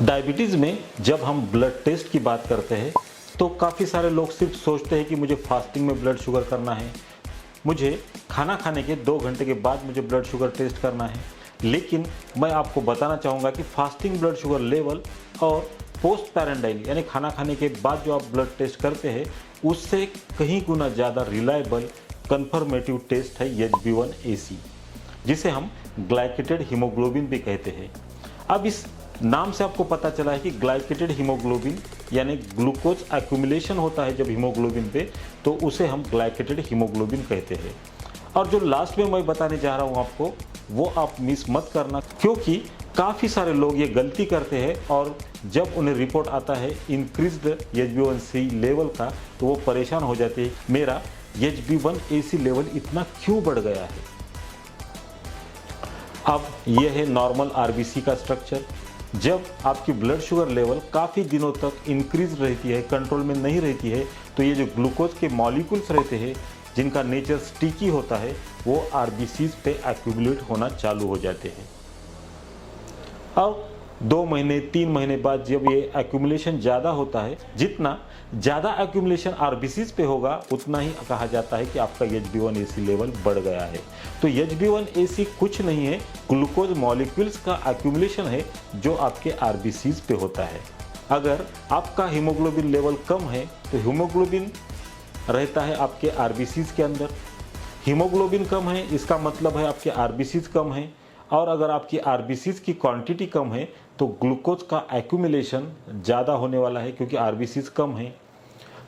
Diabetes में जब हम ब्लड टेस्ट की बात करते हैं तो काफ़ी सारे लोग सिर्फ सोचते हैं कि मुझे फास्टिंग में ब्लड शुगर करना है, मुझे खाना खाने के 2 घंटे के बाद मुझे ब्लड शुगर टेस्ट करना है। लेकिन मैं आपको बताना चाहूँगा कि फास्टिंग ब्लड शुगर लेवल और पोस्ट पैरेंडाइल यानी खाना खाने के बाद जो आप ब्लड टेस्ट करते हैं उससे कहीं गुना ज़्यादा रिलायबल कन्फर्मेटिव टेस्ट है HbA1c, जिसे हम ग्लाइकेटेड हीमोग्लोबिन भी कहते हैं। अब इस नाम से आपको पता चला है कि ग्लाइकेटेड हीमोग्लोबिन यानी ग्लूकोज एक्यूमुलेशन होता है जब हीमोग्लोबिन पे, तो उसे हम ग्लाइकेटेड हीमोग्लोबिन कहते हैं। और जो लास्ट में मैं बताने जा रहा हूँ आपको, वो आप मिस मत करना, क्योंकि काफ़ी सारे लोग ये गलती करते हैं और जब उन्हें रिपोर्ट आता है इंक्रीज्ड HbA1c लेवल का तो वो परेशान हो जाते हैं, मेरा HbA1c लेवल इतना क्यों बढ़ गया है। अब यह है नॉर्मल आरबीसी का स्ट्रक्चर। जब आपकी ब्लड शुगर लेवल काफ़ी दिनों तक इंक्रीज रहती है, कंट्रोल में नहीं रहती है, तो ये जो ग्लूकोज के मॉलिक्यूल्स रहते हैं जिनका नेचर स्टिकी होता है वो आरबीसीज पे एक्यूमुलेट होना चालू हो जाते हैं। अब 2 महीने 3 महीने बाद जब ये एक्यूमुलेशन ज़्यादा होता है, जितना ज़्यादा एक्यूमुलेशन आरबीसीज पे होगा उतना ही कहा जाता है कि आपका HbA1c लेवल बढ़ गया है। तो HbA1c कुछ नहीं है, ग्लूकोज मॉलिक्यूल्स का एक्यूमुलेशन है जो आपके आरबीसीज पे होता है। अगर आपका हीमोग्लोबिन लेवल कम है तो हीमोग्लोबिन रहता है आपके आरबीसीज के अंदर। हीमोग्लोबिन कम है इसका मतलब है आपके आरबीसीज कम है, और अगर आपकी आरबीसीज की क्वांटिटी कम है तो ग्लूकोज का एक्यूमुलेशन ज़्यादा होने वाला है, क्योंकि आरबीसीज कम है।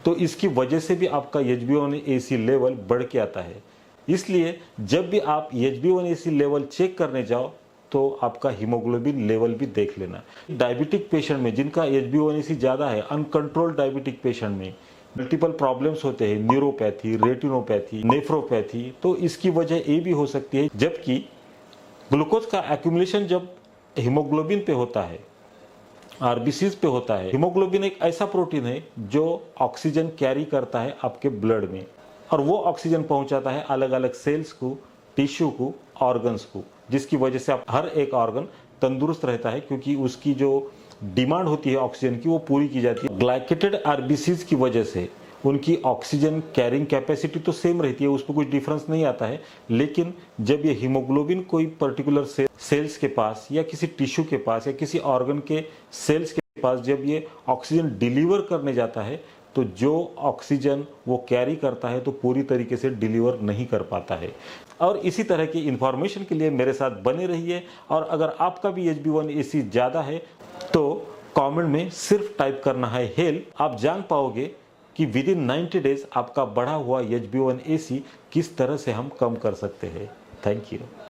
तो इसकी वजह से भी आपका HbA1c लेवल बढ़ के आता है। इसलिए जब भी आप HbA1c लेवल चेक करने जाओ तो आपका हीमोग्लोबिन लेवल भी देख लेना। डायबिटिक पेशेंट में जिनका HbA1c ज़्यादा है, अनकंट्रोल्ड डायबिटिक पेशेंट में मल्टीपल प्रॉब्लम्स होते हैं, न्यूरोपैथी, रेटिनोपैथी, नेफ्रोपैथी, तो इसकी वजह ये भी हो सकती है। जबकि ग्लूकोज का एक्यूमुलेशन जब हीमोग्लोबिन पे होता है, आरबीसीज पे होता है, हीमोग्लोबिन एक ऐसा प्रोटीन है जो ऑक्सीजन कैरी करता है आपके ब्लड में, और वो ऑक्सीजन पहुंचाता है अलग अलग सेल्स को, टिश्यू को, ऑर्गन्स को, जिसकी वजह से आप हर एक ऑर्गन तंदुरुस्त रहता है, क्योंकि उसकी जो डिमांड होती है ऑक्सीजन की वो पूरी की जाती है। ग्लाइकेटेड आरबीसीज की वजह से उनकी ऑक्सीजन कैरिंग कैपेसिटी तो सेम रहती है, उस पर कुछ डिफरेंस नहीं आता है। लेकिन जब ये हीमोग्लोबिन कोई पर्टिकुलर सेल्स के पास या किसी टिश्यू के पास या किसी ऑर्गन के सेल्स के पास जब ये ऑक्सीजन डिलीवर करने जाता है तो जो ऑक्सीजन वो कैरी करता है तो पूरी तरीके से डिलीवर नहीं कर पाता है। और इसी तरह की इंफॉर्मेशन के लिए मेरे साथ बने रहिए, और अगर आपका भी HbA1c ज़्यादा है तो कमेंट में सिर्फ टाइप करना है हेल्प, आप जान पाओगे कि विद इन 90 डेज आपका बढ़ा हुआ HbA1c किस तरह से हम कम कर सकते हैं। Thank you.